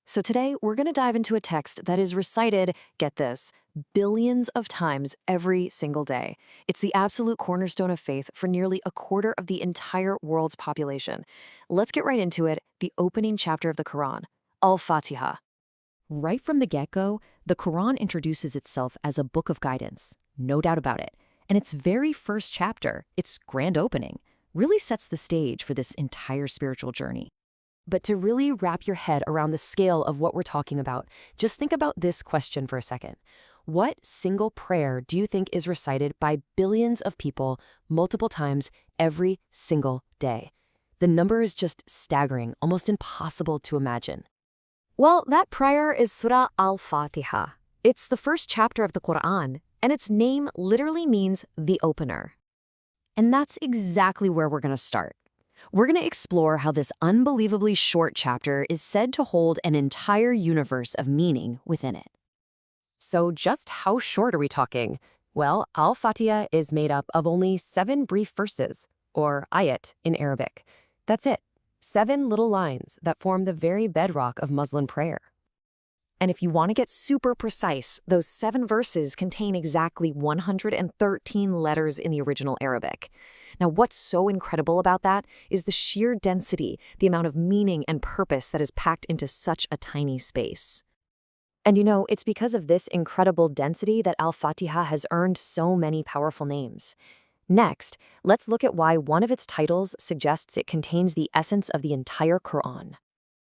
So today, we're going to dive into a text that is recited, get this, billions of times every single day. It's the absolute cornerstone of faith for nearly a quarter of the entire world's population. Let's get right into it, the opening chapter of the Quran, Al-Fatihah. Right from the get-go, the Quran introduces itself as a book of guidance, no doubt about it. And its very first chapter, its grand opening, really sets the stage for this entire spiritual journey. But to really wrap your head around the scale of what we're talking about, just think about this question for a second. What single prayer do you think is recited by billions of people multiple times every single day? The number is just staggering, almost impossible to imagine. Well, that prayer is Surah Al-Fatihah. It's the first chapter of the Quran, and its name literally means the opener. And that's exactly where we're going to start. We're going to explore how this unbelievably short chapter is said to hold an entire universe of meaning within it. So just how short are we talking? Well, Al-Fatihah is made up of only 7 brief verses, or ayat in Arabic. That's it. 7 little lines that form the very bedrock of Muslim prayer. And if you want to get super precise, those 7 verses contain exactly 113 letters in the original Arabic. Now, what's so incredible about that is the sheer density, the amount of meaning and purpose that is packed into such a tiny space. And you know, it's because of this incredible density that Al-Fatihah has earned so many powerful names. Next, let's look at why one of its titles suggests it contains the essence of the entire Quran.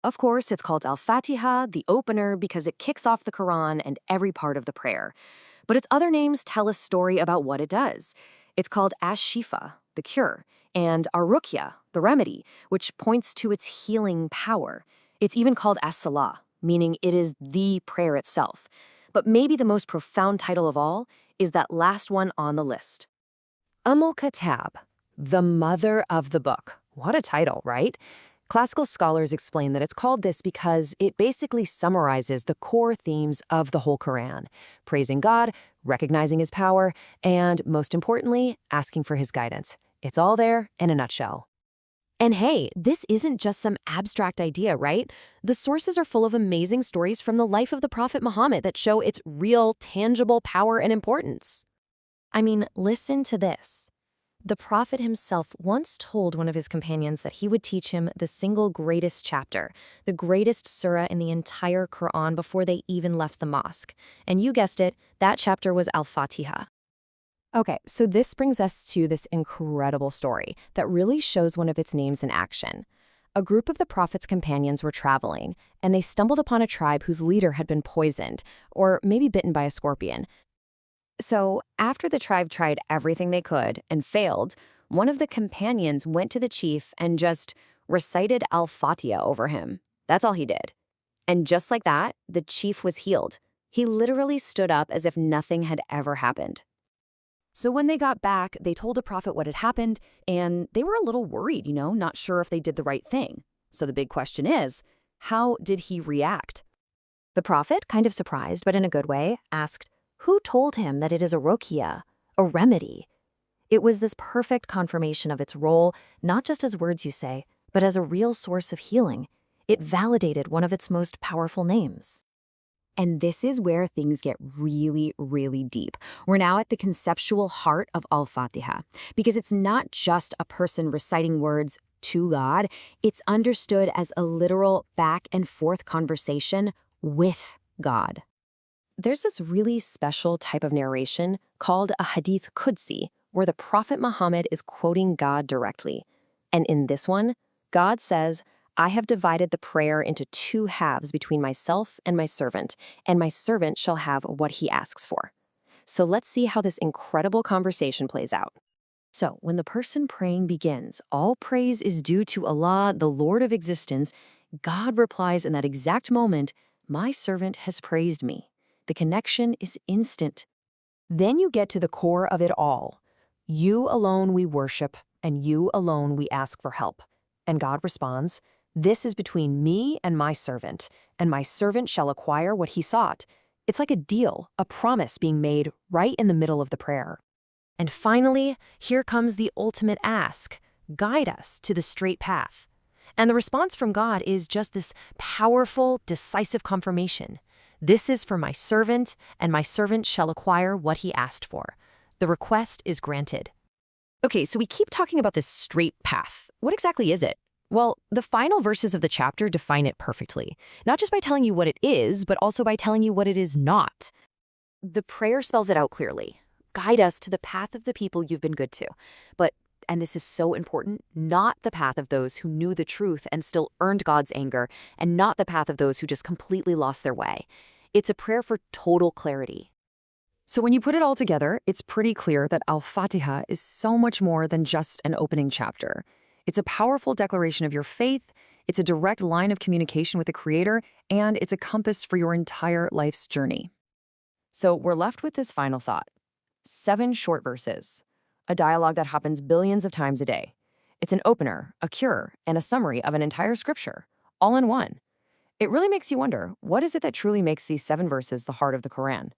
Of course, it's called Al-Fatihah, the opener, because it kicks off the Quran and every part of the prayer. But its other names tell a story about what it does. It's called Ash-Shifa, the cure, and Ar-Ruqya, the remedy, which points to its healing power. It's even called As-Salah, meaning it is the prayer itself. But maybe the most profound title of all is that last one on the list. Kitab, the mother of the book. What a title, right? Classical scholars explain that it's called this because it basically summarizes the core themes of the whole Quran: praising God, recognizing his power, and, most importantly, asking for his guidance. It's all there in a nutshell. And hey, this isn't just some abstract idea, right? The sources are full of amazing stories from the life of the Prophet Muhammad that show its real, tangible power and importance. I mean, listen to this. The Prophet himself once told one of his companions that he would teach him the single greatest chapter, the greatest surah in the entire Quran before they even left the mosque. And you guessed it, that chapter was Al-Fatihah. Okay, so this brings us to this incredible story that really shows one of its names in action. A group of the Prophet's companions were traveling, and they stumbled upon a tribe whose leader had been poisoned, or maybe bitten by a scorpion. So, after the tribe tried everything they could and failed, one of the companions went to the chief and just recited Al-Fatihah over him. That's all he did. And just like that, the chief was healed. He literally stood up as if nothing had ever happened. So when they got back, they told the Prophet what had happened, and they were a little worried, not sure if they did the right thing. So the big question is, how did he react? The Prophet, kind of surprised, but in a good way, asked, who told him that it is a ruqya, a remedy? It was this perfect confirmation of its role, not just as words you say, but as a real source of healing. It validated one of its most powerful names. And this is where things get really, really deep. We're now at the conceptual heart of Al-Fatihah, because it's not just a person reciting words to God, it's understood as a literal back and forth conversation with God. There's this really special type of narration called a hadith Qudsi, where the Prophet Muhammad is quoting God directly. And in this one, God says, I have divided the prayer into 2 halves between myself and my servant shall have what he asks for. So let's see how this incredible conversation plays out. So when the person praying begins, all praise is due to Allah, the Lord of existence, God replies in that exact moment, my servant has praised me. The connection is instant. Then you get to the core of it all. You alone we worship, and you alone we ask for help. And God responds, this is between me and my servant shall acquire what he sought. It's like a deal, a promise being made right in the middle of the prayer. And finally, here comes the ultimate ask. Guide us to the straight path. And the response from God is just this powerful, decisive confirmation. This is for my servant, and my servant shall acquire what he asked for. The request is granted. Okay, so we keep talking about this straight path. What exactly is it? Well, the final verses of the chapter define it perfectly, not just by telling you what it is, but also by telling you what it is not. The prayer spells it out clearly. Guide us to the path of the people you've been good to. But, and this is so important, not the path of those who knew the truth and still earned God's anger, and not the path of those who just completely lost their way. It's a prayer for total clarity. So when you put it all together, it's pretty clear that Al-Fatihah is so much more than just an opening chapter. It's a powerful declaration of your faith, it's a direct line of communication with the Creator, and it's a compass for your entire life's journey. So we're left with this final thought. 7 short verses, a dialogue that happens billions of times a day. It's an opener, a cure, and a summary of an entire scripture, all in one. It really makes you wonder, what is it that truly makes these 7 verses the heart of the Quran?